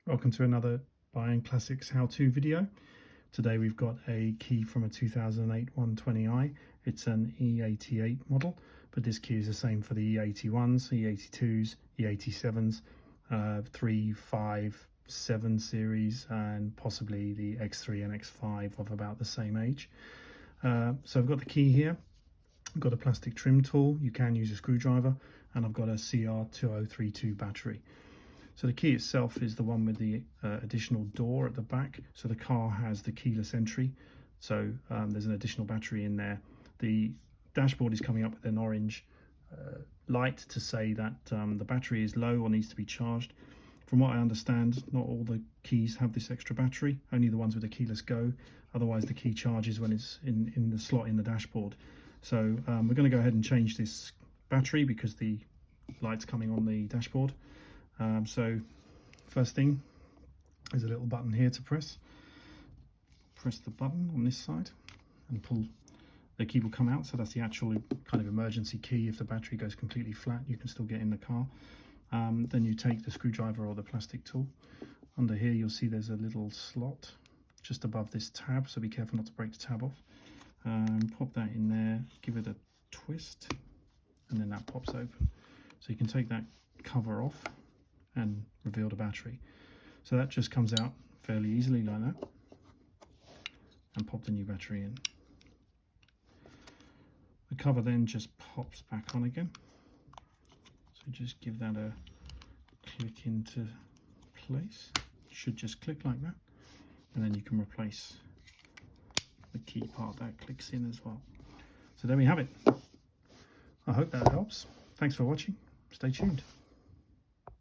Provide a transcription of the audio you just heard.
Welcome to another Buying Classics how-to video. Today we've got a key from a 2008 120i. It's an E88 model, but this key is the same for the E81s, E82s, E87s, 3, 5, 7 series, and possibly the X3 and X5 of about the same age. So I've got the key here. I've got a plastic trim tool. You can use a screwdriver, and I've got a CR2032 battery. So the key itself is the one with the additional door at the back. So the car has the keyless entry. So there's an additional battery in there. The dashboard is coming up with an orange light to say that the battery is low or needs to be charged. From what I understand, not all the keys have this extra battery, only the ones with the keyless go. Otherwise the key charges when it's in the slot in the dashboard. So we're going to go ahead and change this battery because the light's coming on the dashboard. So first thing is a little button here to press the button on this side and pull. The key will come out, so that's the actual kind of emergency key. If the battery goes completely flat, you can still get in the car. Then you take the screwdriver or the plastic tool. Under here you'll see there's a little slot just above this tab, so be careful not to break the tab off. Pop that in there, give it a twist, and then that pops open. So you can take that cover off and reveal the battery. So that just comes out fairly easily like that, and pop the new battery in. The cover then just pops back on again. So just give that a click into place. It should just click like that, and then you can replace the key part that clicks in as well. So there we have it. I hope that helps. Thanks for watching. Stay tuned.